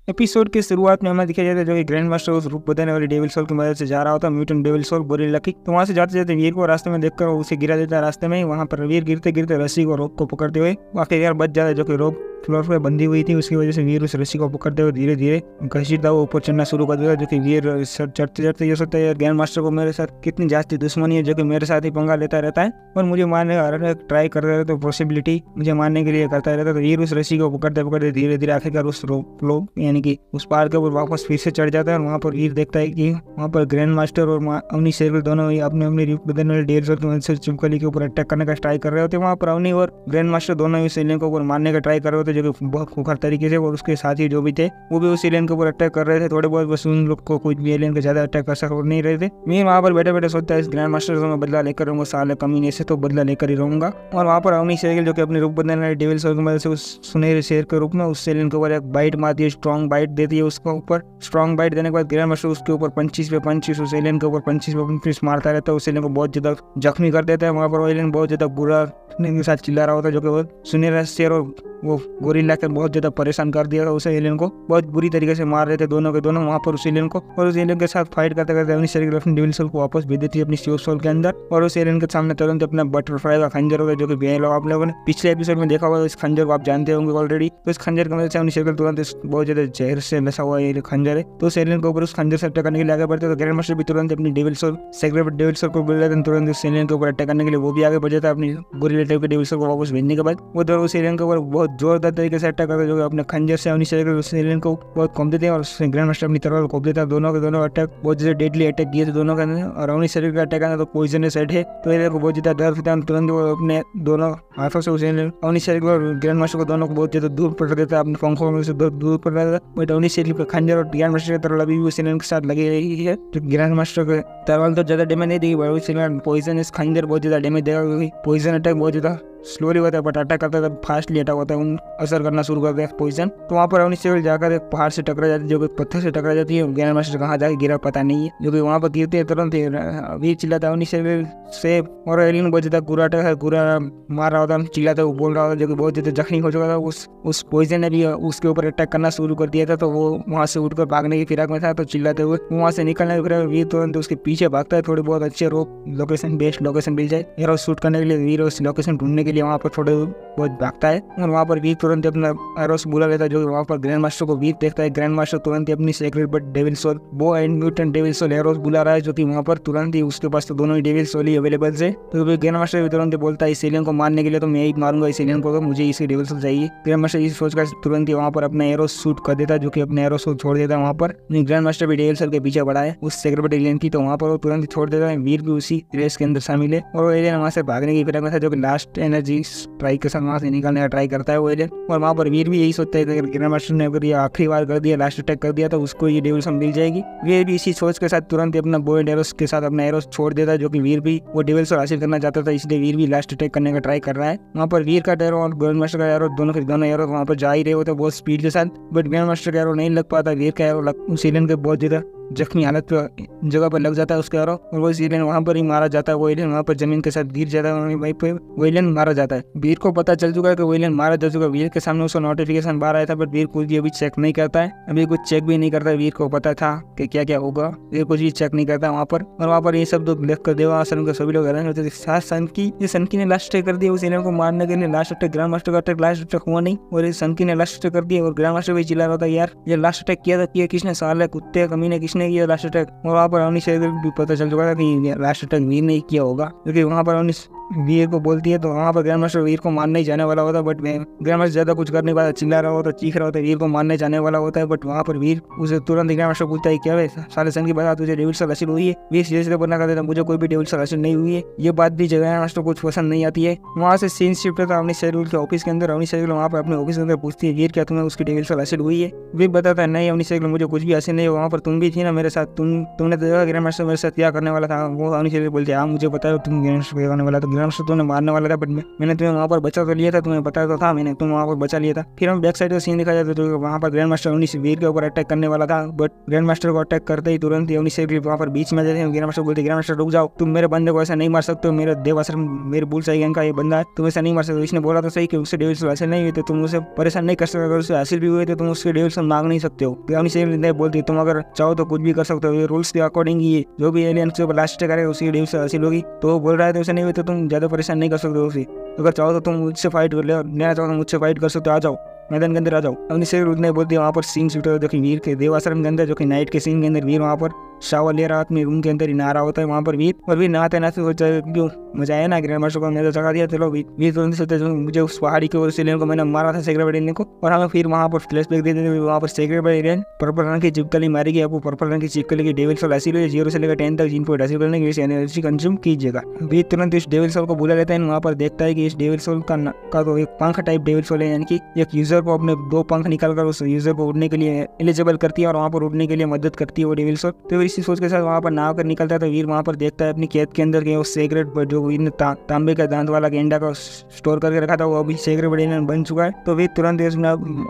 Episode की शुरुआत में हमें दिखाया जाता है जो कि ग्रैंड मास्टर उस रूप बदलने वाली डेविल सोल की मदद से जा रहा होता है, mutant devil soul gorilla kick. तो वहां से जाते जाते वीर को रास्ते में देखकर उसे गिरा देता है रास्ते में ही। वहां पर वीर गिरते गिरते रस्सी को रोप को पकड़ते हुए आखिरकार बच जाता है, जो कि रोप फ्लोर पर बंधी हुई थी। उसकी वजह से वीर उस रस्सी को पकड़ते हुए धीरे धीरे घसीटता हुआ ऊपर चढ़ना शुरू कर देता, जो कि वीर चढ़ते चढ़ते ये सोचता है यार ग्रैंड मास्टर को मेरे साथ कितनी जास्ती दुश्मनी है, जो कि मेरे साथ ही पंगा लेता रहता है और मुझे मारने का ट्राई करता रहता है, पॉसिबिलिटी मुझे मारने के लिए करता रहता है। तो वीर उस रस्सी को पकड़ते पकड़ते धीरे धीरे आखिरकार उस रोप यानी कि उस पार के ऊपर वापस फिर से चढ़ जाता है। और वहाँ पर वीर देखता है कि वहाँ पर ग्रैंड मास्टर और अवनी शेरगिल दोनों ही अपने अपने रूप बदलने वाले डेढ़ की मदद से चिपकली के ऊपर अटैक करने का ट्राई कर रहे होते हैं। वहाँ पर अवनी और ग्रैंड मास्टर दोनों ही उस एलियन के ऊपर मारने का ट्राई कर रहे होते, जो कि बहुत खूंखार तरीके से। और उसके साथी जो भी थे वो भी उस एलियन के ऊपर अटैक कर रहे थे थोड़े बहुत, बस उन लोग को कुछ भी एलियन के ज्यादा अटैक कर सक नहीं रहे थे। मैं वहाँ पर बैठे बैठे सोचता है इस ग्रैंड मास्टर से मैं बदला लेकर रहूंगा, साले कमीने से तो बदला लेकर ही रहूंगा। और वहाँ पर अवनी शेरगिल जो कि अपने रूप बदलने वाले डेविल सोल की मदद से उस सुनहरे शेर के रूप में उस एलियन के ऊपर एक बाइट मारती है, स्ट्रॉन्ग बाइट देती है उसके ऊपर। स्ट्रॉन्ग बाइट देने के बाद ग्रैंड मास्टर उसके ऊपर 25 पे 25 उस एलियन के ऊपर 25 पे 25 मारता रहता है, उस एलियन को बहुत ज्यादा जख्मी कर देता है। वहाँ पर वो एलियन बहुत ज्यादा बुरा के साथ चिल्ला रहा होता है, जो कि वो सुनहरा शेर और वो गोरिल्ला के बहुत ज्यादा परेशान कर दिया था उस एलियन को, बहुत बुरी तरीके से मार रहे थे दोनों के दोनों वहाँ पर उस एलियन को। और उस एलियन के साथ फाइट करते करते अवनी शेरगिल अपनी डेविल सोल को वापस भेज देती है अपनी स्यूर सोल के अंदर। और उस एलियन के सामने तुरंत अपना बटरफ्लाई का खंजर होगा, जो कि आप लोगों ने पिछले एपिसोड में देखा होगा। इस खंजर को आप जानते होंगे ऑलरेडी। तो इस खंजर की मदद से अवनी शेरगिल तुरंत बहुत ज्यादा जहर से लसा हुआ ये खंजर है, तो उस एलियन के ऊपर उस खंजर से अटैक करने के लिए आगे बढ़ते। तो ग्रैंड मास्टर भी तुरंत अपनी devil soul secret devil soul को बोल जाते हैं तुरंत उस एलियन के ऊपर अटैक करने के लिए, वो भी आगे बढ़ जाता है अपनी गोरिल्ला टाइप के डेविल सोल को वापस भेजने के बाद। वो दोनों उस एलियन के ऊपर बहुत जोरदार तरीके से अटैक करते हैं, जो अपने खंजर से अवनी शेरगिल उस एलियन को बहुत कॉम देते हैं और ग्रैंड मास्टर अपनी तरफ कॉप देता है। दोनों के दोनों अटैक बहुत ज्यादा डेडली अटैक दिए थे दोनों के अंदर। और अवनी शेरगिल का अटैक आना तो पॉइजनस सेट है, तो एलियन को बहुत ज्यादा डर होता है। तुरंत वो अपने दोनों हाथों से उस अवनी शेरगिल और ग्रैंड मास्टर को दोनों को बहुत ज्यादा दूर पड़ देता है, अपने पंखों में से दूर पड़ रहा था। बट अवनी शेरगिल का खंजर और ग्रैंड मास्टर की तरफ अभी भी उस एलियन के साथ लगी रही है। तो ग्रैंड मास्टर के तरवाल तो ज्यादा डैमेज नहीं देगी, बट उस पॉइजनस खंजर बहुत ज्यादा डैमेज देगा, क्योंकि पॉइजन अटैक बहुत ज्यादा स्लोली होता है, बट अटैक करता है फास्टली अटैक होता है, उन असर करना शुरू करता है पॉइजन। तो वहाँ पर अवनी शेरगिल जाकर एक पहाड़ से टकरा जाती है, जो कि पत्थर से टकरा जाती है। ग्रैंड मास्टर कहाँ जाके गिरा पता नहीं है, जो कि वहाँ पर गिरते हैं तुरंत अभी चिल्लाता है अवनी शेरगिल से। और एलियन बहुत ज्यादा पूरा मार रहा होता है, चिल्लाता है, वो बोल रहा होता है, जो कि बहुत ज्यादा जख्मी हो चुका था। उस पॉइजन ने भी उसके ऊपर अटैक करना शुरू कर दिया था, तो वो वहाँ से उठकर भागने की फिराक में था। तो चिल्लाते हुए वहाँ से निकलने के फिर वीर तुरंत उसके पीछे भागता है, थोड़े बहुत अच्छे रोप लोकेशन बेस्ट लोकेशन मिल जाए एरो शूट करने के लिए। वीर उस लोकेशन ढूंढने के लिए वहाँ पर थोड़े बहुत भागता है और वहाँ पर वीर तुरंत अपना एरोस बुला लेता है, जो वहाँ पर ग्रैंड मास्टर को वीर देखता है। ग्रैंड मास्टर तुरंत अपनी secret but devil soul bow and mutant devil soul arrows बुला रहा है, जो कि वहाँ पर तुरंत ही उसके पास तो दोनों ही डेविल सोल ही अवेलेबल है। तो ग्रैंड मास्टर भी तुरंत बोलता है इस एलियन को मारने के लिए तो मैं ही मारूंगा इस एलियन को, तो मुझे इसी डेविल सोल चाहिए। ग्रैंड मास्टर इस सोचकर तुरंत ही वहाँ पर अपना एरोस शूट कर देता है, जो कि अपने एरोस को छोड़ देता है वहाँ पर। ग्रैंड मास्टर भी डेविल सोल के पीछे बढ़ा है उस सेक्रेट बट एलियन की, तो वहाँ पर वो तुरंत ही छोड़ देता है। वीर भी उसी रेस के अंदर शामिल है और वो एलियन वहाँ से भागने की फिराक में था, जो कि लास्ट एनर्जी स्ट्राइक के साथ वहाँ से निकलने का ट्राई करता है वो एलियन। और वहाँ पर वीर भी यही सोचता है कि अगर ग्रैंड मास्टर ने अगर ये आखिरी बार कर दिया, लास्ट अटैक कर दिया, तो उसको ये डेविल सोल मिल जाएगी। वीर भी इसी सोच के साथ तुरंत अपना बो एंड एरोस के साथ अपना एरोस छोड़ देता है, जो कि वीर भी वो डेविल सोल हासिल करना चाहता था, इसलिए वीर भी लास्ट अटैक करने का ट्राई कर रहा है। वहाँ पर वीर का एरो और ग्रैंड मास्टर का एरो दोनों एरो वहाँ पर जा ही रहे होते बहुत स्पीड के साथ, बट ग्रैंड मास्टर का एरो नहीं लग पाता। वीर का एरो उस एलियन के बहुत ज्यादा जख्मी हालत पे जगह पर लग जाता है उसके एरो, और वो एलियन वहाँ पर ही मारा जाता है। वो एलियन वहाँ पर जमीन के साथ गिर जाता है, वहीं पे वो एलियन मारा जाता है। वीर को पता चल चुका है कि वो एलियन मारा जा चुका है। वीर के सामने उसका नोटिफिकेशन बाहर आया था, बट वीर कुछ भी अभी चेक नहीं करता है, अभी कुछ चेक भी नहीं करता है। वीर को पता था कि क्या क्या होगा, वीर कुछ भी चेक नहीं करता वहाँ पर। और वहाँ पर ये सब देख कर देवा सन के सभी लोग हैरान होते थे। सनकी ने लास्ट अटैक कर दिया उस एलियन को मारने के लिए। लास्ट अटैक ग्रैंड मास्टर का अटैक लास्ट अटैक हुआ नहीं, और सनकी ने लास्ट अटैक कर दिया। और ग्रैंड मास्टर भी चिल्ला रहा था यार ये लास्ट अटैक किया था, किया किसने, साले कुत्ते कमीने किसने किया लास्ट अटैक। और वहाँ पर अवनी शेरगिल भी पता चल चुका था कि लास्ट अटैक वीर ने किया होगा, क्योंकि वहाँ पर अवनी वीर को बोलती है, तो वहाँ पर ग्रैंड मास्टर वीर को मारने ही जाने वाला होता है, बट ग्रैंड मास्टर ज्यादा कुछ कर नहीं पाता, चिल्ला रहा होता, चीख रहा होता है, वीर को मारने जाने वाला होता है। बट वहाँ पर वीर उसे तुरंत ग्रैंड मास्टर पूछता है क्या साले सन की बात तुझे डेविल सोल हासिल हुई है। वीर सीधे सीधे बोलना कर देता मुझे कोई भी डेविल सोल हासिल नहीं हुई है। ये बात भी ग्रैंड मास्टर को कुछ पसंद नहीं आती है। वहाँ से सीन शिफ्ट होता है अवनी शेरगिल के ऑफिस के अंदर। अवनी शेरगिल वहाँ पर अपने ऑफिस के अंदर पूछती है वीर क्या तुम्हें उसकी डेविल सोल हासिल हुई है। वीर बताता है नहीं अवनी शेरगिल मुझे कुछ भी हासिल नहीं है, वहाँ पर तुम भी थी ना मेरे साथ, तुमने तो देखा ग्रैंड मास्टर मेरे साथ क्या करने वाला था। वो अवनी शेरगिल बोलती है हाँ मुझे पता है तुम ग्रैंड मास्टर क्या करने वाला था। ग्रैंड मास्टर तुम्हें मारने वाला था, बट मैंने तुम्हें वहाँ पर बचा तो लिया था, तुम्हें पता तो था, मैंने तुम्हें वहाँ पर बचा लिया था। फिर हम बैक साइड का सीन दिखा जाता तो वहाँ पर ग्रैंड मास्टर अवनी वीर के ऊपर अटैक करने वाला था, बट ग्रैंड मास्टर को अटैक करते ही तुरंत ही अवनी से वहाँ पर बीच में जाते हैं। ग्रैंड मास्टर बोलते ग्रैंड मास्टर रुक जाओ, तुम मेरे बंदे को ऐसा नहीं मार सकते हो, मेरे देव आश्रम मेरे बुल साई गैंग का ये बंदा है, तुम ऐसा नहीं मार सकते। इसने बोला तो सही कि उससे डेविल सोल हासिल नहीं हुई तो तुम उसे परेशान नहीं कर सकते, अगर उसे हासिल भी हुए तो तुम उससे डेविल सोल मांग नहीं सकते हो। अवनी से बोलती तुम अगर चाहो तो कुछ भी कर सकते हो, ये रूल्स के अकॉर्डिंग ये जो भी एलियन के ऊपर लास्ट करेगा उसी डेविल सोल हासिल होगी। तो वो बोल रहा है तो ऐसा नहीं हुई तो तुम ज्यादा परेशान नहीं कर सकते हो उसे, अगर चाहो तो तुम मुझसे फाइट कर ले, और नहीं चाहो तो मुझसे फाइट कर सकते हो, आ जाओ मैदान के अंदर आ जाओ। अवनी से उतने बोलती है वहाँ पर सीन शूट है जो कि वीर के देव आश्रम के अंदर, जो कि नाइट के सीन के अंदर वीर वहाँ पर शावर ले रहा अपने रूम के अंदर ही नहा रहा होता है वहाँ पर वीर, और वीर नहाते नहाते सोचा क्यों मजा आया ना ग्रैंड मास्टर को मैंने जगा दिया, चलो वीर तुरंत सोचते मुझे उस पहाड़ी के उस एलियन को मैंने मारा था सेक्रेट एलियन को, और हमें फिर वहाँ पर फ्लैशबैक दे देते वहाँ पर सेक्रेट एलियन पर्पल रंग की चिपकली मारी गई, आपको पर्पल रंग की चिपकली की डेविल सोल हासिल हुई, 0 से लेकर 10 तक जिन पॉइंट हासिल करने की एनर्जी कंज्यूम कीजिएगा। वीर तुरंत इस डेविल सोल को बुला लेता है, वहाँ पर देखता है कि इस डेविल सोल का तो एक पंख टाइप डेविल सोल है, यानी कि एक यूजर को अपने 2 पंख निकालकर उस यूजर को उड़ने के लिए एलिजिबल करती है और वहाँ पर उड़ने के लिए मदद करती है वो डेविल सोल। तो इसी सोच के साथ वहाँ पर नाव कर निकलता है, तो वीर वहाँ पर देखता है अपनी कैद के अंदर के उस सेक्रेट जो वीर ने तांबे का दांत वाला गेंडा का स्टोर करके रखा था वो अभी सेक्रेट एलियन बन चुका है। तो वीर तुरंत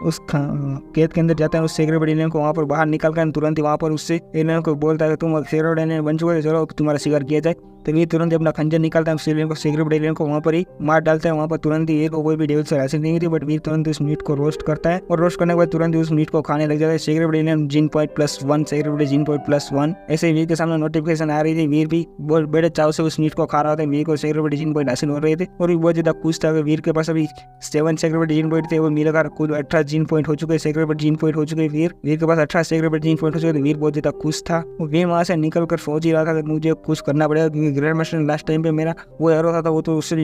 उस कैद के अंदर जाता है, उस सेक्रेट एलियन को वहाँ पर बाहर निकल कर तुरंत वहाँ पर उससे एलियन को बोलता है तुम सेक्रेट एलियन बन चुका है, चलो तुम्हारा शिकार किया जाए। तो वीर तुरंत अपना खंजर निकालता है, सेक्रेट एलियन को वहाँ पर ही मार डालता है। वहाँ पर तुरंत ही को कोई भी डेविल सोल हासिल नहीं हुई थी, बट वीर तुरंत उस मीट को रोस्ट करता है, और रोस्ट करने के बाद तुरंत उस मीट को खाने लग जाता है। Secret alien gene point +1, secret gene point +1 ऐसे वीर के सामने नोटिफिकेशन आ रही थी। वीर भी बहुत बड़े चाव से उस मीट को खा रहा था, वीर को सेक्रेट जीन पॉइंट हासिल हो रहे थे, और भी बहुत ज्यादा खुश था। वीर के पास अभी 7 सेक्रेट जीन पॉइंट थे, वो मिलकर कुल 18 जीन पॉइंट हो चुके, सेक्रेट जीन पॉइंट हो चुके। वीर के पास 18 सेक्रेट जीन पॉइंट हो चुके, वीर बहुत ज्यादा खुश था। वीर वहाँ से निकल कर सोच ही रहा था कि मुझे कुछ करना पड़ेगा, क्योंकि ग्रैंड मास्टर ने लास्ट टाइम पे मेरा वो एरो था वो तो उससे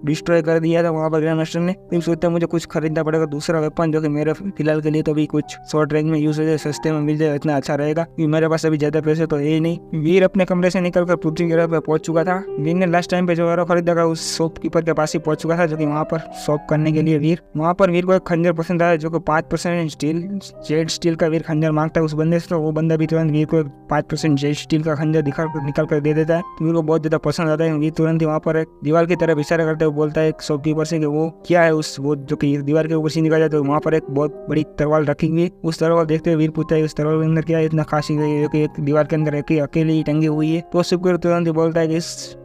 डिस्ट्रॉय कर दिया था वहाँ पर ग्रैंड मास्टर ने। तो सोचता मुझे कुछ खरीदना पड़ेगा दूसरा वेपन जो कि मेरे फिलहाल के लिए तो अभी कुछ शॉर्ट रेंज में यूज हो जाए, सस्ते में मिल जाए, इतना अच्छा रहेगा, क्योंकि मेरे पास अभी ज्यादा पैसे तो है ही नहीं। वीर अपने कमरे से निकलकर पृथ्वी ग्रह पर पहुंच चुका था। वीर ने लास्ट टाइम पे जो एरो खरीदा था उस शॉपकीपर के पास ही पहुंच चुका था, जो कि वहाँ पर शॉप करने के लिए वीर वहाँ पर वीर को एक खंजर पसंद आया जो कि 5% स्टील जेड स्टील का वीर खंजर मांगता है उस बंदे से। तो वो बंदा भी तुरंत वीर को 5% जेड स्टील का खंजर निकल कर दे देता है। तो वीर को बहुत ज्यादा पसंद आता है। वीर तुरंत ही वहाँ पर एक दीवार की तरफ इशारा करते हुए बोलता है एक शॉपकीपर से कि वो क्या है उस वो जो कि दीवार के ऊपर से निकल जाता है। वहाँ पर एक बहुत बड़ी तलवार रखी हुई है। उस तलवार देखते हुए वीर पूछता है उस तलवार के अंदर क्या है इतना खास है कि एक दीवार के अंदर अकेले ही टंगी हुई है। तो शॉपकीपर तुरंत ही बोलता है कि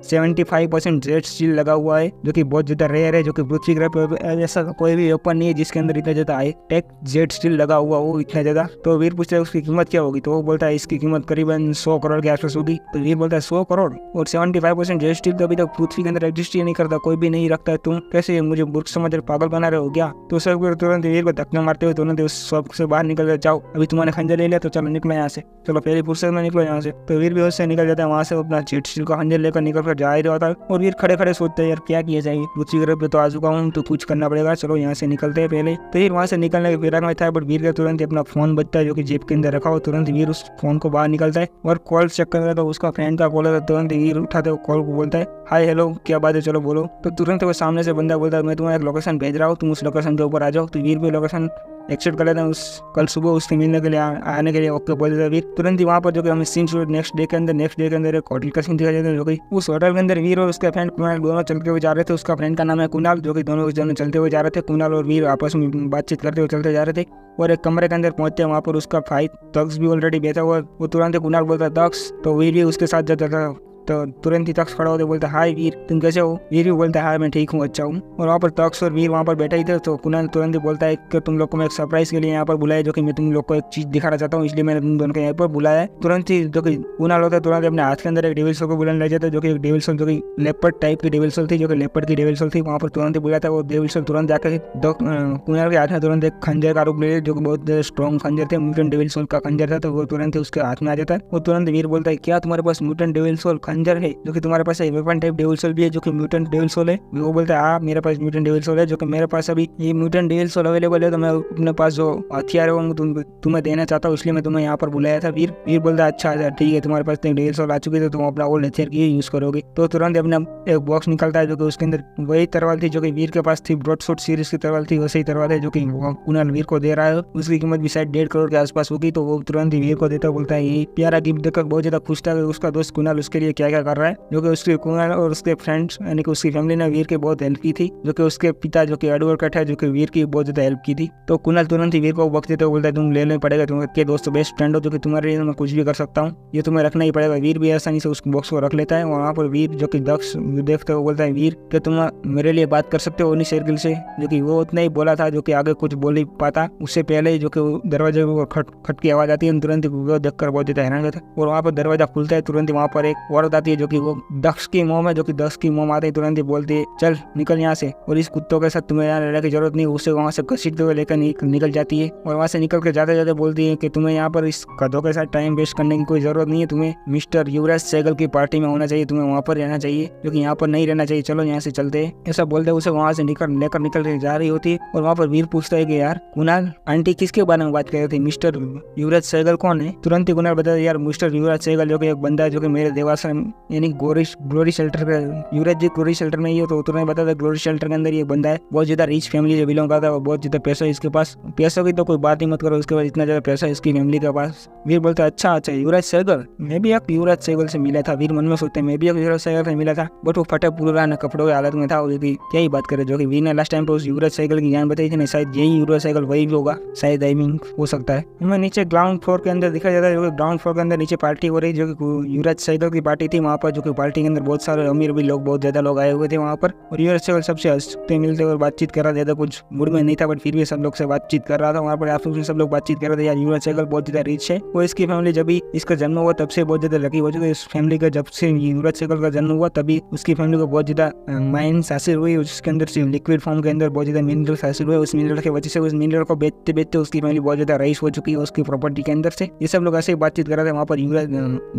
75% जेड स्टील लगा हुआ है जो कि बहुत ज्यादा रेयर है, जो कि पृथ्वी ग्रह पर ऐसा कोई भी वेपन नहीं है जिसके अंदर इतना ज्यादा हाई टेक जेड स्टील लगा हुआ हो इतना ज्यादा। तो वीर पूछता है उसकी कीमत क्या होगी। तो वो बोलता है इसकी कीमत करीबन 100 करोड़ के आसपास होगी। तो वीर बोलता है 100 करोड़ और 75% जेड स्टील तो अभी तक पृथ्वी के अंदर एग्जिस्ट ही नहीं करता, कोई भी नहीं रखता है, तुम कैसे मुझे मूर्ख समझ पागल बना रहे हो क्या। तो शॉपकीपर तुरंत वीर को धक्का मारते हुए तुरंत उस शॉप से बाहर निकल जाए, जाओ अभी तुम्हारे खंजर ले लिया तो चलो निकलो यहाँ से, चलो पहली फुर्सत में निकलो यहाँ से। तो वीर भी उससे निकल जाता है, वहाँ से अपना जेड स्टील का खंजर लेकर निकल कर जा ही रहा था। और वीर खड़े खड़े सोचते हैं यार क्या किया जाए, पृथ्वी ग्रह पे तो आ चुका हूँ तो कुछ करना पड़ेगा, चलो यहाँ से निकलते हैं पहले। तो वीर वहाँ से निकलने के फिराक में था, बट वीर का तुरंत अपना फोन बजता है जो कि जेब के अंदर रखा हो। तुरंत वीर उस फोन को बाहर निकलता है और कॉल चेक करता है, तो उसका फ्रेंड का कॉल है। तुरंत वीर उठाते हुए कॉल को बोलता है हाय हेलो क्या बात है चलो बोलो। तो तुरंत वो सामने से बंदा बोलता है मैं तुम्हें एक लोकेशन भेज रहा हूँ, तुम उस लोकेशन के ऊपर आ जाओ। तो वीर भी लोकेशन एक्सेप्ट कर लेते हैं, उस कल सुबह उससे मिलने के लिए आने के लिए ओके बोल देता है वीर। तुरंत ही वहाँ पर जो कि हमें सीन शूट नेक्स्ट डे के अंदर एक होटल का सीन दिखाया जाता है, जो कि उस होटल के अंदर वीर और उसका फ्रेंड कुणाल दोनों चलते हुए जा रहे थे। उसका फ्रेंड का नाम है कुणाल, जो कि दोनों चलते हुए जा रहे थे। कुणाल और वीर आपस में बातचीत करते हुए चलते जा रहे थे और एक कमरे के अंदर पहुंचते हैं। वहाँ पर उसका भाई तक्ष भी ऑलरेडी बैठा हुआ। वो तुरंत ही कुणाल बोलता है तक्ष, तो वीर भी उसके साथ जाता था। तो तुरंत ही तक्ष खड़ा होते बोलता हाय वीर तुम कैसे हो। वीर भी बोलता है हाय मैं ठीक हूँ अच्छा हूँ। और वहाँ पर तक्ष और वीर वहाँ पर बैठा ही थे। तो कुणाल तुरंत ही बोलता है कि तुम लोग को मैं एक सरप्राइज के लिए यहाँ पर बुलाया, जो कि मैं तुम लोग को एक चीज दिखाना चाहता हूँ, इसलिए मैंने तुम दोनों को यहाँ पर बुलाया है। तुरंत ही जो कि कुणाल होता है तुरंत अपने हाथ के अंदर एक डेविल सोल को बुलाने लग जाता है, जो कि एक डेविल सोल जो कि लेपर्ड टाइप की डेविल सोल थी, जो कि लेपर्ड की डेविल सोल थी। वहाँ पर तुरंत ही बुलाता है वो डेविल सोल तुरंत जाकर कुणाल के हाथ में तुरंत एक खंजर का रूप ले लिया, जो कि बहुत स्ट्रॉन्ग खंजर थे, म्यूटेंट डेविल सोल का खंजर था। तो वो तुरंत ही उसके हाथ में आ जाता है। वो तुरंत वीर बोलता है क्या तुम्हारे पास म्यूटेंट डेविल सोल खंजर है, जो कि तुम्हारे पास वेपन टाइप डेविल सोल भी है जो कि म्यूटेंट डेविल सोल है। वो बोलता है हाँ मेरे पास म्यूटेंट डेविल सोल है, जो कि मेरे पास अभी ये म्यूटेंट डेविल सोल अवेलेबल है, तो मैं अपने पास जो हथियार है वो तुम्हें देना चाहता हूँ, इसलिए मैं तुम्हें यहाँ पर बुलाया था। वीर बोलता है अच्छा ठीक है तुम्हारे पास डेविल सोल आ चुकी है तो तुम अपना ओल्ड हथियार की यूज करोगे। तो तुरंत अपना एक बॉक्स निकलता है जो कि उसके अंदर वही तरवाल थी जो कि वीर के पास थी, ब्रॉडशॉट सीरीज की तरवाल थी, वैसे ही तरवाल है जो कि कुणाल वीर को दे रहा है। उसकी कीमत भी शायद 1.5 करोड़ के आसपास होगी। तो वो तुरंत ही वीर को देता बोलता है ये प्यारा गिफ्ट देखकर बहुत ज्यादा खुश था। उसका दोस्त कुणाल उसके लिए क्या क्या क्या कर रहा है। जो कि उसके कुणाल और उसके फ्रेंड्स यानी कि उसकी फैमिली ने वीर की बहुत हेल्प की थी। जो कि उसके पिता जो कि एडवोकेट है, जो कि वीर की बहुत ज्यादा हेल्प की थी। तो कुणाल तुरंत ही वीर को वक्त देते हुए बोलता है तुम ले लेना पड़ेगा, तुम के दोस्त बेस्ट फ्रेंड हो, जो कि तुम्हारे लिए मैं कुछ भी कर सकता हूँ, ये तुम्हें रखना ही पड़ेगा। वीर भी आसानी से उस बॉक्स को रख लेता है। और वहाँ पर वीर जो कि दक्ष देखते हुए बोलता है वीर कि तुम मेरे लिए बात कर सकते हो उन्हीं शेरगिल से। जो कि वो उतना ही बोला था, जो कि आगे कुछ बोल नहीं पाता। उससे पहले जो कि दरवाजे को खट की आवाज आती है, तुरंत ही वो देखकर बहुत ज्यादा हैरान होता है। और वहाँ पर दरवाजा खुलता है, तुरंत ही वहाँ पर एक औरत आती है जो कि वो दक्ष की मोम है। जो कि दक्ष की मोम आती है, तुरंत ही बोलती है चल निकल यहाँ से, और इस कुत्तों के साथ तुम्हें यहाँ रहने की जरूरत नहीं। उसे वहाँ से घसीटते हुए लेकर निकल जाती है। और वहाँ से निकल के जाते जाते बोलती है कि तुम्हें यहाँ पर इस गधों के साथ टाइम वेस्ट करने की कोई जरूरत नहीं है, तुम्हें मिस्टर युवराज सहगल की पार्टी में होना चाहिए, तुम्हें वहाँ पर रहना चाहिए, जो कि यहाँ पर नहीं रहना चाहिए, चलो यहाँ से चलते हैं। ऐसा बोलते उसे वहाँ से निकल जा रही होती है। और वहाँ पर वीर पूछता है कि यार कुणाल आंटी किसके बारे में बात कर रही थी, मिस्टर युवराज सहगल कौन है। तुरंत ही कुणाल बताया यार मिस्टर युवराज सहगल जो कि एक बंदा है जो कि मेरे देवाश्रम यानी ग्लोरी शेल्टर का, युवराज जी ग्लोरी शेल्टर में ही हो, तो तुरंत बताया ग्लोरी शेल्टर के अंदर ये बंदा है, बहुत ज्यादा रिच फैमिली से बिलोंग करता है, बहुत ज्यादा पैसा है इसके पास, पैसों की तो कोई बात ही मत करो, उसके बाद इतना ज्यादा पैसा है इसकी फैमिली के पास। वीर बोलता है अच्छा युवराज सहगल, मैं भी एक युवराज सहगल से मिला था। वीर मन में सोचते मैं भी एक युवराज सहगल से मिला था, बट वो फटे पुराना कपड़ों की हालत में था। क्या ही बात करे, जो कि वीर ने लास्ट टाइम पे उस युवराज सहगल की जान बताई थी ना, शायद यही युवराज सहगल वही भी होगा, शायद आई मीन हो सकता है। हमें नीचे ग्राउंड फ्लोर के अंदर दिखा जाता है, जो कि ग्राउंड फ्लोर के अंदर नीचे पार्टी हो रही, जो कि युवराज सहगल की पार्टी थी वहाँ पर। जो कि पार्टी के अंदर बहुत सारे अमीर भी लोग, बहुत ज्यादा लोग आए हुए थे वहाँ पर। और युवराज सहगल सबसे हंसते मिलते और बातचीत कर रहा था, कुछ मूड में नहीं था, बट फिर भी सब लोग से बातचीत कर रहा था वहाँ पर। आपस में सब लोग बातचीत कर रहे थे यार युवराज सहगल बहुत ज्यादा रिच है, और इसकी फैमिली जब भी इसका जन्म हुआ तब से बहुत ज्यादा लकी हो चुकी है। इस फैमिली का जब से युवराज सहगल का जन्म हुआ तभी उसकी फैमिली को बहुत ज्यादा माइंस हासिल हुई, उसके अंदर से लिक्विड फॉर्म के अंदर बहुत ज्यादा मिनरल्स हासिल हुए। उस मिनरल की वजह से उस मिनरल को बेचते बेचते उसकी फैमिली बहुत ज्यादा रईस हो चुकी है उसकी प्रॉपर्टी के अंदर से। ये सब लोग ऐसे ही बातचीत कर रहे थे वहाँ पर। युवराज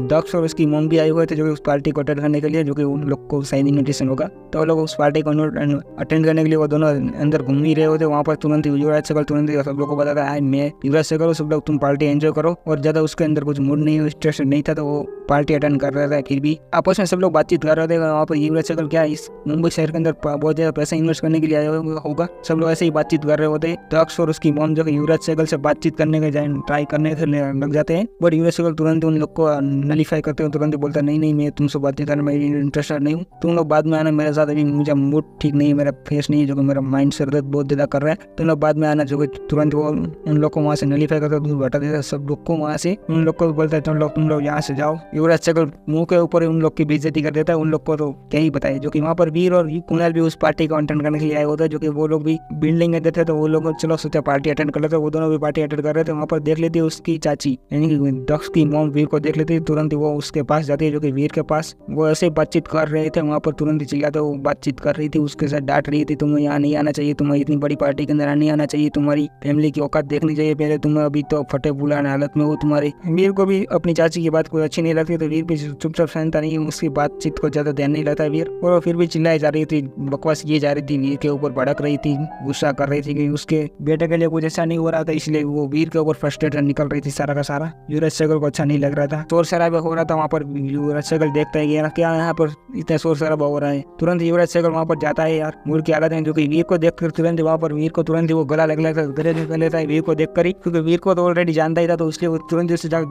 दक्ष और उसकी मॉम भी आए हुए थे, जो कि उस पार्टी को अटेंड करने के लिए, जो कि उन लोग को शायद इन्विटेशन होगा, तो वो लोग उस पार्टी को अटेंड करने के लिए वो दोनों अंदर घूम ही रहे होते। वहाँ पर तुरंत युवराज सहगल तुरंत सब लोग को बताता है मैं युवराज सहगल, सब लोग तुम पार्टी एंजॉय करो। और ज्यादा उसके अंदर कुछ मूड नहीं, इंटरेस्टेड नहीं था, तो वो पार्टी अटेंड कर रहा था। फिर भी आपस में सब लोग बातचीत कर रहे थे वहाँ पर। युवराज सहगल क्या इस मुंबई शहर के अंदर बहुत ज्यादा पैसा इन्वेस्ट करने के लिए आया होगा, सब लोग ऐसे ही बातचीत कर रहे होते। दक्ष और उसकी मॉम जो कि युवराज सहगल से बातचीत करने के ट्राई करने लग जाते हैं, बट युवराज सहगल तुरंत उन लोग को नलीफाई करते हैं, तुरंत बोलता नहीं नहीं मैं तुमसे बातचीत करने में इंटरेस्टेड नहीं हूँ, तुम लोग बाद में आना मेरे साथ, अभी मुझे मूड ठीक नहीं है, मेरा फेस नहीं है, जो कि मेरा माइंड से दर्द बहुत ज्यादा कर रहा है, तुम लोग बाद में आना। जो कि तुरंत वो उन लोग को वहाँ से नलीफाई करता है, हटा देता है सब लोग को वहाँ से। उन लोग को बोलता है तुम लोग यहाँ से जाओ। युवराज सहगल मुंह के ऊपर उन लोग की बेइज्जती कर देता है, उन लोग को तो क्या ही बताए। जो कि वहाँ पर वीर और कुणाल भी उस पार्टी को अटेंड करने के लिए आए होते हैं, जो कि वो लोग भी बिल्डिंग में थे, तो वो लोग चलो सोचा पार्टी अटेंड कर लेते, वो दोनों भी पार्टी अटेंड कर रहे थे। वहाँ पर देख लेती है उसकी चाची यानी कि दक्ष की मॉम वीर को देख लेती है, तुरंत वो उसके पास जाती है, जो कि वीर के पास वो ऐसे बातचीत कर रहे थे वहाँ पर। तुरंत ही चिल्लाते वो बातचीत कर रही थी, उसके साथ डांट रही थी तुम्हें यहाँ नहीं आना चाहिए, तुम्हें इतनी बड़ी पार्टी के अंदर नहीं आना चाहिए, तुम्हारी फैमिली की औकात देखनी चाहिए पहले, तुम्हें अभी तो फटे पुराने हालत में हो तुम्हारी। वीर को भी अपनी चाची की बात कोई अच्छी नहीं लगती, तो वीर भी चुपचाप सहता नहीं, उसकी बातचीत को ज्यादा ध्यान नहीं लगता वीर। और वो फिर भी चिल्लाई जा रही थी, बकवास ये जा रही थी, वीर के ऊपर भड़क रही थी, गुस्सा कर रही थी कि उसके बेटे के लिए कुछ ऐसा नहीं हो रहा था, इसलिए वो वीर के ऊपर फ्रस्ट्रेशन निकल रही थी सारा का सारा। युवराज सहगल को अच्छा नहीं लग रहा था, शोर शराबा हो रहा था वहाँ पर। युवराज सहगल देखता है कि क्या यहाँ पर इतना शोर शराबा हो रहा है, तुरंत युवराज सहगल वहाँ पर जाता है यार मूड की हालत है, जो कि वीर को देखकर तुरंत वहाँ पर वीर को तुरंत वो गला लग लेता है, गले निकल लेता है वीर को देखकर ही, क्योंकि वीर को तो ऑलरेडी जानता ही था, तो इसलिए वो तुरंत से जाकर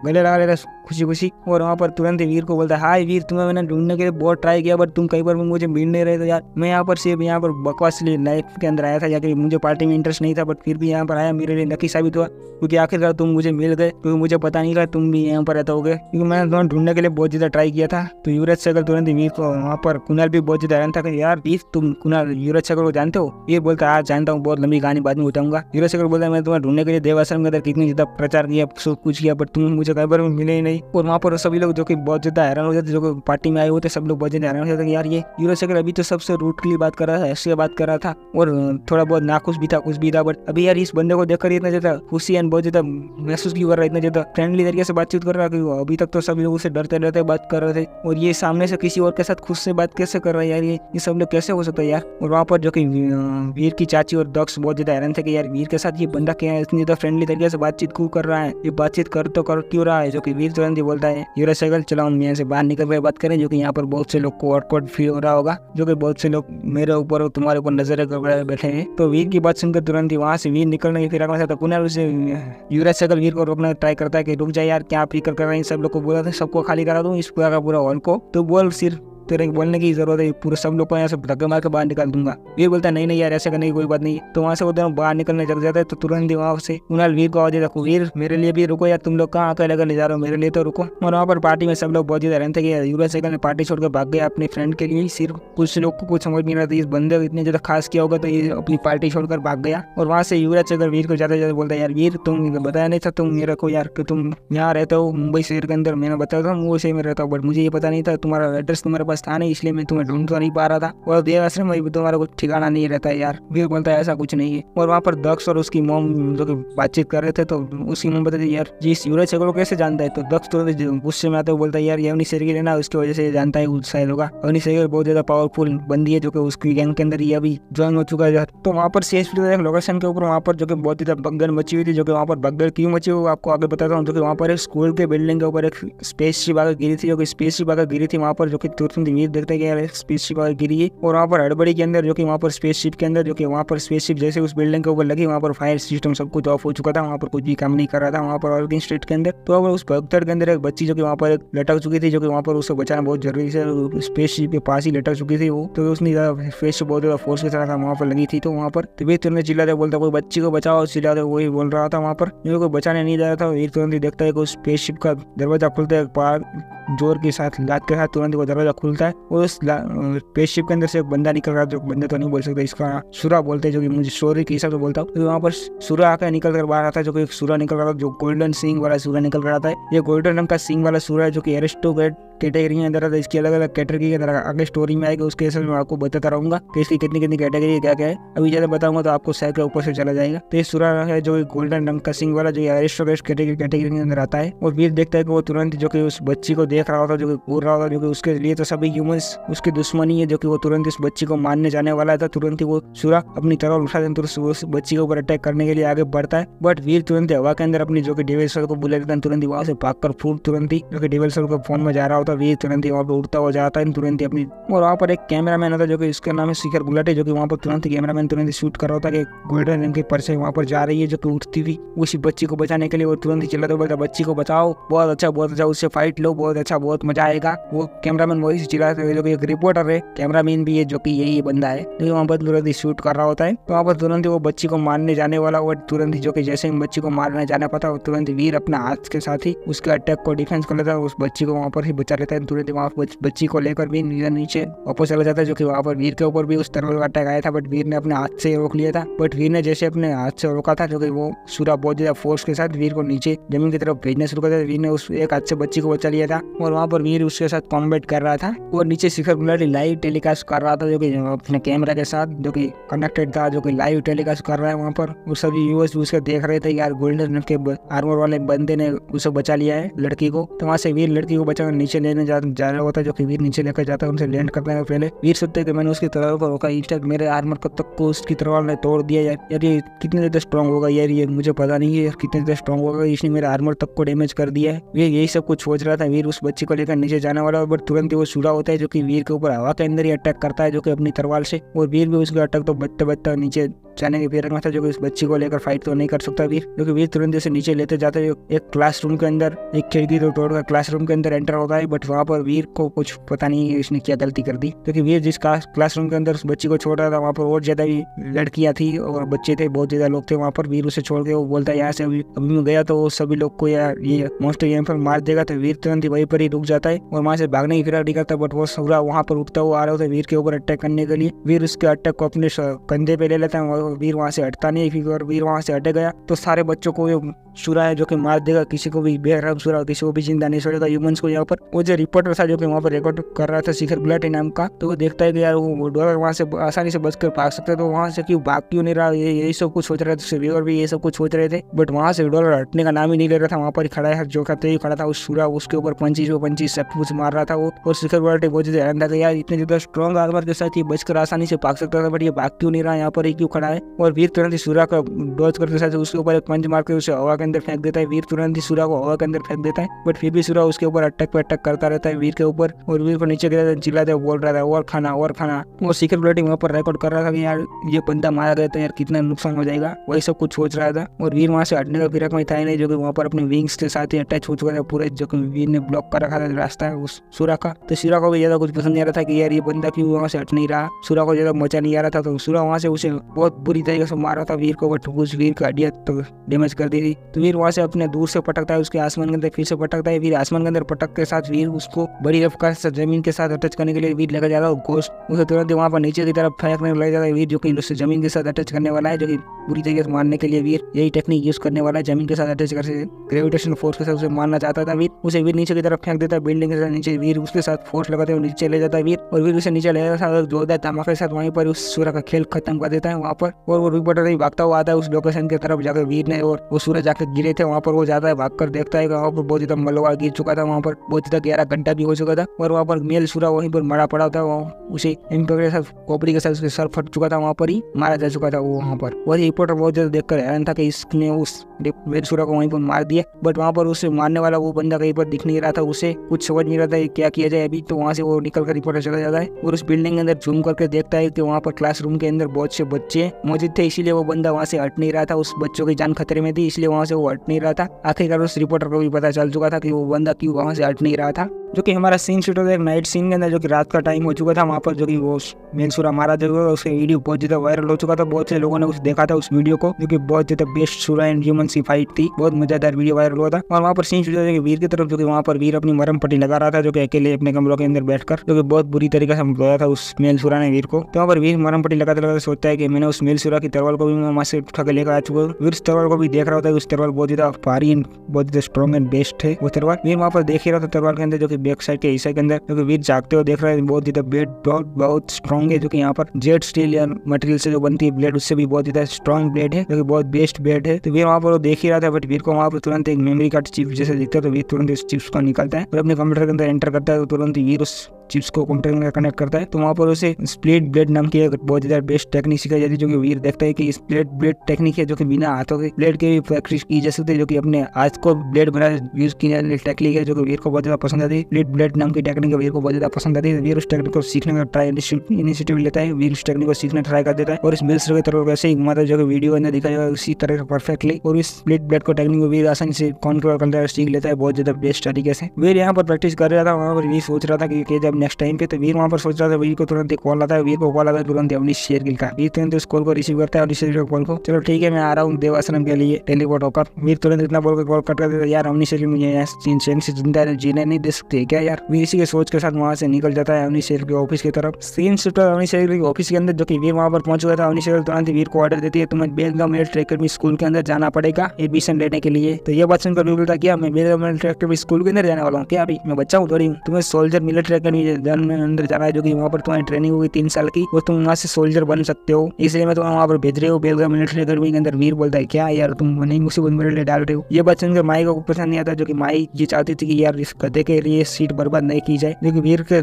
गले लगा लेता खुशी खुशी। और वहाँ पर तुरंत वीर को बोलता है हाय वीर, तुम्हें मैंने ढूंढने के लिए बहुत ट्राई किया, बट तुम कई बार मुझे मिल नहीं रहे, तो यार मैं यहाँ पर सिर्फ यहाँ पर बकवास लाइफ के अंदर आया था, या कि मुझे पार्टी में इंटरेस्ट नहीं था, बट फिर भी यहाँ पर आया, मेरे लिए लकी साबित हुआ, क्योंकि आखिरकार तुम मुझे मिल गए, क्योंकि मुझे पता नहीं था तुम भी यहाँ पर रहते होगे, क्योंकि मैंने तुम्हें ढूंढने के लिए बहुत ज्यादा ट्राई किया था। तो युवराज सहगल तुरंत वीर को वहाँ पर कुणाल भी बहुत ज्यादा हैरान था कि यार वीर तुम कुणाल युवराज सहगल को जानते हो। ये बोलता है जानता हूँ, बहुत लंबी कहानी बाद में बताऊंगा। युवराज सहगल बोलता है मैं तुम्हें ढूंढने के लिए देवाश्रम के अंदर कितनी ज्यादा प्रचार किया, सब कुछ किया, बट तुम मुझे कई बार मिले ही नहीं। और वहाँ पर सभी लोग जो कि बहुत ज्यादा हैरान हो जाते, जो कि पार्टी में आए हुए थे सब लोग बहुत ज्यादा हैरान हो जाते यार ये युवराज सहगल अभी तो सबसे रूटली बात कर रहा था, ऐसे बात कर रहा था, और थोड़ा बहुत नाखुश भी था, कुछ भी था, बट अभी यार इस बंदे को देखकर इतना ज्यादा खुशी एंड बहुत ज्यादा महसूस क्यों कर रहा है, इतना ज्यादा फ्रेंडली तरीके से बातचीत कर रहा है। अभी तक तो सभी लोग उसे डरते डरते बात कर रहे थे, और ये सामने से किसी और के साथ खुद से बात कैसे कर रहा है यार, ये सब लोग कैसे हो सकता है यार। और वहाँ पर जो कि वीर की चाची और दक्ष बहुत ज्यादा हैरान थे कि यार वीर के साथ ये बंदा क्या है, इतनी ज्यादा फ्रेंडली तरीके से बातचीत क्यों कर रहा है, ये बातचीत कर क्यों रहा है। जो कि वीर तुरंत ही बोलता है युवराज सहगल चलो हम यहाँ से बाहर निकल कर बात करें, जो कि यहाँ पर बहुत से लोग को ऑकवर्ड फील हो रहा होगा, जो कि बहुत से लोग मेरे ऊपर और तुम्हारे ऊपर नजर कर बैठे हैं। तो वीर की बात सुनकर तुरंत ही वहाँ से वीर निकलने की फिराक में था, तो कुणाल उसे युवराज सहगल वीर को रोकने ट्राई करता है कि रुक जाए यार क्या फिक्र कर रहे हैं, सब लोग को बोला था, सबको खाली करा दूँ इस पूरा का पूरा हॉल को, तो बोल सिर्फ तेरे बोलने की जरूरत है, पूरे सब लोग को यहाँ से धक्के मार के बाहर निकाल दूंगा। वीर बोलता है नहीं यार ऐसे करने की कोई बात नहीं। तो वहाँ से वो दोनों बाहर निकलने चल जाता है। तो तुरंत ही वहाँ से कुणाल वीर को आवाज देता है, वीर मेरे लिए भी रुको यार, तुम लोग कहाँ अकेले अकेले जा रहे हो, मेरे लिए तो रुको। और वहाँ पर पार्टी में सब लोग बहुत ज्यादा रहते कि युवराज शेखर ने पार्टी छोड़कर भाग गया अपने फ्रेंड के लिए। सिर्फ कुछ लोग को कुछ समझ नहीं रहा था इस बंदे को इतने ज्यादा खास किया होगा तो ये अपनी पार्टी छोड़कर भाग गया। और वहाँ से युवराज शेखर वीर को जाते जाते बोलता है यार वीर तुम बताया नहीं था तुम मेरे को यार कि तुम यहाँ रहते हो मुंबई शहर के अंदर, मैंने बताया था मुंबई शहर में रहता हूँ, बट मुझे ये पता नहीं था, तुम्हारा एड्रेस तुम्हारे पास था नहीं इसलिए मैं तुम्हें ढूंढ तो नहीं पा रहा था, और देव आश्रम में भी तुम्हारा कुछ ठिकाना नहीं रहता है यार। वीर बोलता है ऐसा कुछ नहीं है। और वहाँ पर दक्ष और उसकी मॉम जो कि बातचीत कर रहे थे तो उसकी मॉम बताती यार जी युवराज शेखर को कैसे जानता है। तो दक्ष तो गुस्से में आता है, बोलता है यार ये अवनी शेखर है ना, उसकी वजह से जानता है शायद होगा। अवनी शेखर बहुत ज्यादा पावरफुल बंदी है जो कि उसकी गैंग के अंदर ये अभी ज्वाइन हो चुका है। तो वहाँ पर सीएसपी लोकेशन के ऊपर वहाँ पर जो कि बहुत ही भगदड़ मची हुई थी, जो कि वहाँ पर भगदड़ क्यों मची हुई आपको आगे बताता हूँ। जो कि वहाँ पर एक स्कूल के बिल्डिंग के ऊपर एक स्पेसशिप आकर गिरी थी, जो कि स्पेसशिप आकर गिरी थी वहाँ पर, जो कि तुरंत वीर देखते हैं यार स्पेसशिप आकर गिरी है। और वहाँ पर हड़बड़ी के अंदर जो कि वहाँ पर स्पेसशिप के अंदर जो कि वहाँ पर स्पेसशिप जैसे उस बिल्डिंग के ऊपर लगी वहाँ पर फायर सिस्टम सब कुछ ऑफ हो चुका था, वहाँ पर कुछ भी काम नहीं कर रहा था वहाँ पर ऑर्गन स्ट्रीट के अंदर। तो उस भगदड़ के अंदर एक बच्ची जो कि वहाँ पर लटक चुकी थी, जो कि वहाँ पर उसको बचाना बहुत जरूरी है, स्पेसशिप के पास ही लटक चुकी थी वो, तो उसने स्पेसशिप बहुत ज्यादा फोर्स के साथ वहाँ पर लगी थी। तो वहाँ पर वीर तुरंत चिल्लाते बोलता कोई बच्ची को बचाओ, चिल्लाते वही बोल रहा था वहाँ पर, कोई बचाने नहीं जा रहा था। वीर तुरंत ही देखता है कि उस स्पेसशिप का दरवाजा खुलता है, पार जोर के साथ लात के साथ तुरंत वो दरवाजा खुलता है और उस स्पेसशिप के अंदर से एक बंदा निकल रहा है, जो बंदा तो नहीं बोल सकता, इसका सुरा बोलते हैं, जो कि मुझे स्टोरी के हिसाब से बोलता हूँ। तो वहाँ पर सुरा आकर निकल कर बाहर आता है, जो कि एक सुरा निकल रहा था, जो गोल्डन सिंग वाला सुरा निकल रहा था। ये गोल्डन रंग का सिंग वाला सुरा है जो कि एरिस्टोक्रेट कैटेगरी में अंदर आता है। इसकी अलग अलग कैटेगरी के अंदर आगे स्टोरी में आएगा, उसके हिसाब से मैं आपको बताता रहूंगा कि इसकी कितनी कितनी कैटेगरी क्या क्या है। अभी ज़्यादा बताऊंगा तो आपको शायद के ऊपर से चला जाएगा। तो ये सुरा है जो गोल्डन रंग का सिंग वाला, जो एरिस्टोक्रेट कैटेगरी के अंदर आता है। और वीर देखता है कि वो तुरंत जो कि उस बच्ची को देख रहा होता, जो कि घूर रहा होता, जो कि उसके लिए तो सभी ह्यूमंस उसकी दुश्मनी है, जो कि वो तुरंत इस बच्ची को मारने जाने वाला था। तुरंत ही वो सुरा अपनी तरफ उठा उस बच्ची के ऊपर अटैक करने के लिए आगे बढ़ता है, बट वीर तुरंत हवा के अंदर अपनी जो कि डेविल सोल को बुला देता है, तुरंत ही वहां से भागकर फूट तुरंत ही जो कि डेविल सोल को फोन में जा रहा होता, वीर तुरंत ही वहाँ पर उड़ता हुआ जाता है तुरंत ही अपनी। और वहाँ पर एक कैमरामैन होता है जो कि इसका नाम है शिखर गुलाटी, जो कि वहाँ पर तुरंत ही कैमरामैन तुरंत ही शूट कर रहा होता है कि गोल्डन रंग की पर्से वहाँ पर जा रही है जो कि उठती हुई उसी बच्ची को बचाने के लिए। वो तुरंत ही चिल्लाता बोलता बच्ची को बचाओ, बहुत अच्छा उससे फाइट लो, बहुत अच्छा बहुत मजा आएगा। वो कैमरामैन वही से चिल्लाते हुए, जो कि एक रिपोर्टर है कैमरामैन भी है जो कि यही बंदा है, जो वहाँ पर तुरंत ही शूट कर रहा होता है। तो वहाँ पर तुरंत ही वो बच्ची को मारने जाने वाला, और तुरंत ही जो कि जैसे ही बच्ची को मारने जाना पता वो तुरंत वीर अपना हाथ के साथ ही उसके अटैक को डिफेंस कर लेता है, उस बच्ची को वहाँ पर ही बचा लेता है। तुरंत ही वहाँ बच्ची को लेकर भी नीचे वापस चला जाता है, जो कि वहाँ पर वीर के ऊपर भी उस तरह का अटैक आया था, बट वीर ने अपने हाथ से रोक लिया था। बट वीर ने जैसे अपने हाथ से रोका था, जो कि वो सूरा बहुत ज्यादा फोर्स के साथ वीर को नीचे जमीन की तरफ भेजना शुरू कर दिया। वीर ने उस एक हाथ से बच्ची को बचा लिया था, और वहाँ पर वीर उसके साथ कॉम्बैट कर रहा था। और नीचे शिखर गुलाटी लाइव टेलीकास्ट कर रहा था, जो कि अपने कैमरा के साथ जो कि कनेक्टेड था, जो कि लाइव टेलीकास्ट कर रहा है वहाँ पर। वो सभी व्यूअर्स उसके देख रहे थे यार गोल्डन रंग के आर्मर वाले बंदे ने उसे बचा लिया है लड़की को। तो वहाँ से वीर लड़की को बचाकर नीचे लेने जा रहा होता है, जो कि वीर नीचे लेकर जाता है, उनसे लैंड करने से पहले वीर सोचते कि मैंने उसकी तलवार को रोका, इंस्टेंट मेरे आर्मर को तक को उसकी तलवार ने तोड़ दिया। यार ये कितने ज्यादा स्ट्रॉन्ग होगा यार, ये मुझे पता नहीं है कितने ज्यादा स्ट्रॉन्ग होगा, इसने मेरे आर्मर तक को डैमेज कर दिया है। वीर यही सब कुछ सोच रहा था। वीर उस बच्ची को लेकर नीचे जाने वाला, बट तुरंत ही वो सूरा होता है जो कि वीर के ऊपर हवा के अंदर ही अटैक करता है, जो कि अपनी तलवार से। और वीर भी उसका अटैक तो बचते बचता नीचे जाने के फेर में था, जो कि उस बच्ची को लेकर फाइट तो नहीं कर सकता वीर, जो कि वीर तुरंत से नीचे लेते जाते हैं। एक क्लासरूम के अंदर एक खिड़की तो तोड़कर क्लासरूम के अंदर एंटर होता है, बट वहाँ पर वीर को कुछ पता नहीं है इसने क्या गलती कर दी, क्योंकि वीर जिस क्लासरूम के अंदर उस बच्ची को छोड़ रहा था वहाँ पर और ज्यादा भी लड़कियां थी और बच्चे थे, बहुत ज्यादा लोग थे वहाँ पर। वीर उसे छोड़ के वो बोलता है यहाँ से अभी मैं गया तो सभी लोग को यार ये मोस्ट यहाँ पर मार देगा। तो वीर तुरंत ही वहीं पर ही रुक जाता है और वहाँ से भागने की फिराक करता है, बट वो सूरा वहाँ पर उठता हुआ आ रहा होता है वीर के ऊपर अटैक करने के लिए। वीर उसके अटैक को अपने कंधे पे ले लेता है, वीर वहाँ से हटता नहीं। फिर वीर वहाँ से हटे गया तो सारे बच्चों को सूरा है जो कि मार देगा, किसी को भी बेरहम सूरा किसी को भी जिंदा नहीं छोड़ेगा ह्यूमंस को। यहाँ पर वो जो रिपोर्टर था जो कि वहाँ पर रिकॉर्ड कर रहा था शिखर गुलाटी नाम का, तो वो देखता है कि यार वो डॉलर वहाँ से आसानी से बचकर भाग सकते, तो वहाँ से क्यों भाग क्यों नहीं रहा, यही सब कुछ सोच रहे थे। व्यूअर भी ये सब कुछ सोच रहे थे, बट वहाँ से डॉलर हटने का नाम ही नहीं ले रहा था। वहाँ पर खड़ा है जो करते ही खड़ा था उस सूरा, उसके ऊपर पंचीस सब कुछ मार रहा था वो। और शिखर गुलाटी बहुत ज्यादा हैरान था कि यार इतने ज्यादा स्ट्रॉन्ग आर्मर के साथ ये बचकर आसानी से भाग सकता था, बट ये भाग क्यों नहीं रहा, यहाँ पर ही क्यों खड़ा है और वीर तुरंत ही सूर्या का डॉज करते साथ उसके ऊपर एक पंच मार के उसे हवा के अंदर फेंक देता है। वीर तुरंत ही सूर्या को हवा के अंदर फेंक देता है, बट फिर भी सूर्या उसके ऊपर अटैक पे अटैक करता रहता है वीर के ऊपर, और वीर को नीचे गिरा चिल्लाते बोल रहा था और खाना और खाना। वो सीक्रेट बुलेटिन वहाँ पर रिकॉर्ड कर रहा था कि यार ये बंदा मारा गया तो यार कितना नुकसान हो जाएगा, वही सब कुछ सोच रहा था। और वीर वहाँ से हटने का फिर कोई था ही नहीं, जो कि वहाँ पर अपने विंग्स के साथ ही अटैच हो चुका था पूरे, जो कि वीर ने ब्लॉक कर रखा था रास्ता उस सूर्या का। तो सूर्या को भी ज्यादा कुछ पसंद नहीं आ रहा था कि यार ये बंदा क्यों वहाँ से हट नहीं रहा, सूर्या को ज्यादा मजा नहीं आ रहा था। तो सूर्या वहाँ से उसे बहुत बुरी तरीके से मारा था वीर को, बट उस वीर का हड्डियां तो डैमेज कर दी थी। तो वीर वहाँ से अपने दूर से पटकता है, उसके आसमान के अंदर फिर से पटकता है। वीर आसमान के अंदर पटक के साथ वीर उसको बड़ी रफ्तार से जमीन के साथ अटैच करने के लिए वीर लगा जाता है घोस्ट, उसे तुरंत वहाँ पर नीचे की तरफ फेंकने लग जाता है वीर, जो कि उससे जमीन के साथ अटैच करने वाला है, जो कि पूरी तरीके से मारने के लिए वीर यही टेक्निक यूज करने वाला है, जमीन के साथ अटैच करके ग्रेविटेशन फोर्स के साथ उसे मारना चाहता था वीर। उसे वीर नीचे की तरफ फेंक देता है बिल्डिंग के साथ नीचे, वीर उसके साथ फोर्स लगाते हुए नीचे ले जाता है वीर, और वीर उसे नीचे ले जाता है जोरदार धमाके के साथ वहीं पर उस सूर्य का खेल खत्म कर देता है वहाँ पर। और वो रिपोर्टर ही भागता हुआ आता है उस लोकेशन की तरफ जाकर वीर ने, और वो सूर्य जाकर गिरे थे वहाँ पर वो जाता है भाग कर देखता है वहाँ पर बहुत ज्यादा मलबा गिर चुका था, वहाँ पर बहुत ज्यादा 11 घंटा भी हो चुका था, और वहाँ पर मेल सूर्य वहीं पर मरा पड़ा था, उसे इम्पैक्ट के साथ खोपड़ी के साथ उसके सर फट चुका था, वहाँ पर ही मारा जा चुका था वो वहाँ पर। वही रिपोर्टर बहुत ज्यादा देखकर हैरान था कि इसने उस मेल सूर्य को वहीं पर मार दिया, बट वहाँ पर उसे मारने वाला वो बंदा कहीं पर दिख नहीं रहा था, उसे कुछ समझ नहीं रहा था क्या किया जाए अभी। तो वहाँ से वो निकल कर रिपोर्टर चला जाता है और उस बिल्डिंग के अंदर जूम करके देखता है कि वहाँ पर क्लासरूम के अंदर बहुत से बच्चे मौजूद थे, इसीलिए वो बंदा वहाँ से हट नहीं रहा था, उस बच्चों की जान खतरे में थी इसलिए वहाँ से वो हट नहीं रहा था। आखिरकार उस रिपोर्टर को भी पता चल चुका था कि वो बंदा क्यों वहाँ से हट नहीं रहा था। जो कि हमारा सीन शूट होता है नाइट सीन के अंदर, जो कि रात का टाइम हो चुका था वहाँ पर, जो कि वो मेल सूर्य मारा जो उसका वीडियो बहुत ज्यादा वायरल हो चुका था, बहुत से लोगों ने उस देखा था उस वीडियो को, जो कि बहुत ज्यादा बेस्ट सूर्य एंड ह्यूमन की फाइट थी, बहुत मजेदार वीडियो वायरल हुआ था। और वहाँ पर सीन शूट होता है वीर की तरफ, जो कि वहाँ पर वीर अपनी मरम पट्टी लगा रहा था, जो कि अकेले अपने कमरों के अंदर बैठकर, जो कि बहुत बुरी तरीके से बुलाया था उस मेल सूर्य ने वीर को। तो वहाँ पर वीर मरम पट्टी लगाते लगाते सोचता है कि मैंने उस मेल सूर्य की तरवाल को भी मैं वहाँ से उठा के लेकर आ चुका हूँ। वीर तरवाल को भी देख रहा होता है, उस तरवाल बहुत ज्यादा भारी एंड बहुत ज्यादा स्ट्रॉन्ग एंड बेस्ट है वो तरवाल। वीर वहाँ पर देख ही रहा था तरवाल के अंदर, जो कि बैक साइड के हिस्से के अंदर, जो कि वीर जागते हुए देख रहा है बहुत ज्यादा ब्लेड बहुत स्ट्रॉन्ग है, जो कि यहाँ पर जेट स्टील या मटेरियल से जो बनती है ब्लेड उससे भी बहुत ज्यादा स्ट्रॉन्ग ब्लेड है, जो कि बहुत बेस्ट ब्लेड है। तो वीर वहाँ पर वो देख ही रहा था, बट वीर को वहाँ पर तुरंत एक मेमोरी कार्ड चिप जैसे दिखता है, तो वीर तुरंत इस चिप्स को निकालता है और अपने कंप्यूटर के अंदर एंटर करता है, तो तुरंत ही वीर उस चिप्स को कंप्यूटर में कनेक्ट करता है। तो वहाँ पर उसे स्प्लिट ब्लेड नाम की एक बहुत ज्यादा बेस्ट टेक्निक सिखाई जाती है, जो कि वीर देखता है कि स्प्लिट ब्लेड टेक्निक है, जो कि बिना हाथों के ब्लेड के भी प्रैक्टिस की जा सकती है, जो कि अपने हाथ को ब्लेड बना यूज की जाने वाली टेक्निक है, जो कि वीर को बहुत ज्यादा पसंद आती है। स्प्लिट ब्लेड नाम की टेक्निक वीर को बहुत ज्यादा पसंद आती है। वीर उस टेक्निक को सीखने का ट्राई इनिशिएटिव लेता है, वीर उस टेक्निक को सीखने ट्राई कर देता है और इस मिल की तरफ वैसे ही घुमाता है, जो कि वीडियो अंदर दिखाया जाएगा उसी तरह से परफेक्टली। और इस स्प्लिट ब्लेड को टेक्निक को वीर आसानी से कंट्रोल करता है, सीख लेता है बहुत ज्यादा बेस्ट तरीके से। वीर यहाँ पर प्रैक्टिस कर रहा था, वहाँ पर वीर सोच रहा था कि जब नेक्स्ट टाइम पे, तो वीर वहाँ पर सोच रहा था वीर को तुरंत कॉल आता है, वीर को कॉल आता है तुरंत अवनीश शेरगिल का। वीर तुरंत उस कॉल को रिसीव करता है, अवनीश शेरगिल कॉल को, चलो ठीक है मैं आ रहा हूँ देवाश्रम के लिए टेलीपोर्ट होकर। वीर तुरंत इतना बोल के कॉल कट कर देता है, यार अवनीश शेरगिल मुझे चैन से जिंदा जीने नहीं दे सकते क्या यार। वीर इसी के सोच के साथ वहाँ से निकल जाता है अवनीश शेरगिल के ऑफिस की तरफ। सीन शिफ्ट अवनीश शेरगिल के ऑफिस के अंदर, जो कि वीर वहाँ पर पहुंच गया था। अवनीश शेरगिल तुरंत वीर को ऑर्डर देती है, तुम्हें बेलगाम मिलिट्री एकेडमी स्कूल के अंदर जाना पड़ेगा एडमिशन लेने के लिए। तो ये बात सुनकर वीर बोलता क्या मैं बेलगाम मिलिट्री एकेडमी स्कूल के अंदर जाने वाला हूँ क्या, अभी मैं बच्चा हूँ थोड़ी, तुम्हें सोल्जर मिलिट्री एकेडमी अंदर जाना है, जो कि वहाँ पर तुम्हारी ट्रेनिंग होगी 3 साल की, और तुम वहाँ से सोल्जर बन सकते हो, इसलिए मैं तुम्हें वहाँ पर भेज रही हूँ बेलगाम मिलिट्री एकेडमी के अंदर। वीर बोलता है क्या यार तुम नहीं मुसीबत मेरे लिए डाल रहे हो। ये बात सुनकर माई को पसंद नहीं आता, जो कि माई ये चाहती थी कि यार इस गधे के लिए सीट बर्बाद नहीं की जाए, जो कि वीर के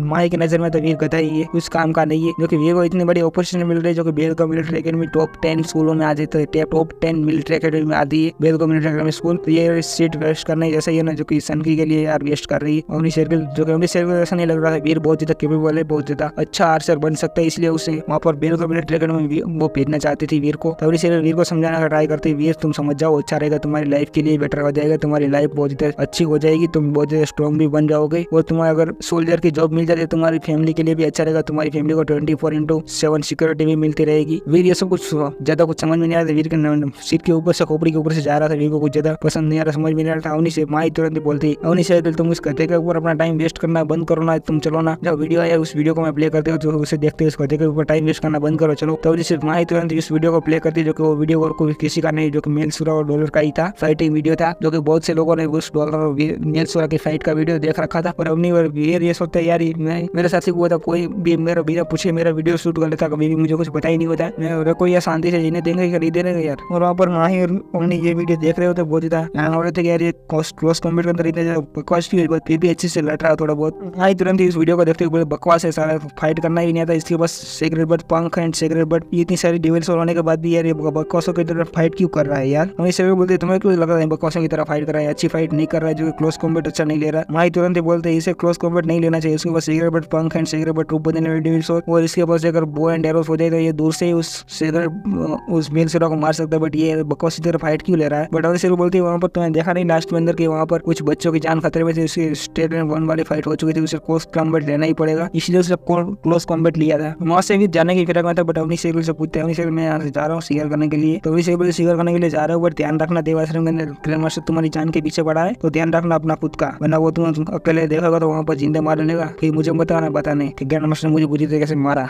माई की नजर में तो वीर गधा ही है, उस काम का नहीं है। जो कि वीर को इतनी बड़ी अपॉर्चुनिटी मिल रही है, जो कि बेलगाम मिलिट्री एकेडमी टॉप 10 स्कूलों में आ जाते हैं, टॉप 10 मिलिट्री एकेडमी में आती है बेलगाम मिलिट्री एकेडमी स्कूल। तो ये सीट वेस्ट करने जैसा ही है ना, जो कि सनकी के लिए यार वेस्ट कर रही है अवनीश शेरगिल। जो कि अवनीश शेरगिल ऐसा नहीं लग रहा था, वीर बहुत ज्यादा केपेबल है, बहुत ज्यादा अच्छा आर्चर बन सकता है, इसलिए उसे वहाँ पर बेलगाम मिलिट्री एकेडमी वो भेजना चाहती थी वीर को। तो अवनीश शेरगिल वीर को समझाने का ट्राई करती है, वीर तुम समझ जाओ अच्छा रहेगा, तुम्हारी लाइफ के लिए बेटर हो जाएगा, तुम्हारी लाइफ बहुत ज्यादा अच्छी हो जाएगी, तुम बहुत ज्यादा स्ट्रॉन्ग भी बन जाओगे, और तुम्हें अगर सोल्जर की जॉब मिल जाती है तुम्हारी फैमिली के लिए भी अच्छा रहेगा, तुम्हारी फैमिली को 24/7 सिक्योरिटी भी मिलती रहेगी। वीर ये सब कुछ ज्यादा कुछ समझ में नहीं आ रहा, वीर के सीट के ऊपर से खोपड़ी के ऊपर से जा रहा था, वीर को कुछ ज्यादा पसंद नहीं आ रहा, समझ में नहीं आ रहा था। अवनीश से माई तुरंत बोलती अवनीश शेरगिल तुम इस गधे के ऊपर अपना टाइम वेस्ट करना बंद करो ना, तुम चलो ना, जब वीडियो आया उस वीडियो को मैं प्ले करते हो जो उसे देखते उस गधे के ऊपर टाइम वेस्ट करना बंद करो चलो। तो सिर्फ माई तुरंत इस वीडियो को प्ले करती, जो कि वो वीडियो और कोई किसी का नहीं, जो कि मेल सूर्य और डॉलर का ही था, फाइटिंग वीडियो था, जो कि बहुत से लोगों ने उस डॉलर और मेल सूर्य की फाइट का वीडियो देख रखा था। और अवनी और वीर ये सोचते यार मेरे साथ ही हुआ था, कोई भी मेरा बिना पूछे मेरा वीडियो शूट कर लेता, कभी भी मुझे कुछ पता ही नहीं होता, मैं कोई शांति से जीने देंगे खरीद देंगे यार। और वहाँ पर माही और अवनी ये वीडियो देख रहे होते बहुत ज्यादा हो रहे थे कि यार ये क्लोज कॉम्बैट के अंदर इतना बकवास भी, फिर भी अच्छे से लड़ रहा थोड़ा बहुत। हाँ तुरंत ही इस वीडियो को देखते हुए बकवास है सारा, फाइट करना ही नहीं आता इसके पास, सीक्रेट बट पंख एंड सीक्रेट बट इतनी सारी डेविल सोल होने के बाद भी यार ये बकवासों की तरह फाइट क्यों कर रहा है यार। वहीं से बोलते तुम्हें क्यों लग रहा है बकवासों की तरह फाइट कर रहा है, अच्छी फाइट नहीं कर रहा है, जो क्लोज कॉम्बैट अच्छा नहीं ले रहा। माई तुरंत ही बोलते इसे क्लोज कॉम्बैट नहीं लेना चाहिए, उसके पास सीक्रेट बट पंख एंड सीक्रेट बट रूप बदलने वाली डेविल सोल, और इसके पास अगर बो एंड एरोस हो जाए तो ये दूर से ही उस मेल सेरा को मार सकता है, बट ये बकवास की तरह फाइट क्यों ले रहा है। बट अवनी से बोलती है वहाँ पर तुम्हें देखा नहीं लास्ट में अंदर के वहाँ पर कुछ बच्चों की जान खतरे में थी, उसकी स्टेट में 1 वाली फाइट हो चुकी थी, उसे क्लोज कॉम्बैट लेना ही पड़ेगा, इसलिए उसे क्लोज कॉम्बैट लिया था। वहाँ से भी जाने की फिराक में था, बट अवनी से पूछते हैं, अवनी से मैं यहाँ से जा रहा हूँ शिकार करने के लिए, तो अवनी से शिकार करने के लिए जा रहा हूँ, बट ध्यान रखना देवाश्रम के अंदर ग्रैंड मास्टर तुम्हारी जान के पीछे पड़ा है, तो ध्यान रखना अपना खुद का, वरना वो तुम अकेले देखोगा तो वहाँ पर जिंदा मार लेगा, फिर मुझे बताना कि ग्रैंड मास्टर ने मुझे बुरी तरीके से मारा।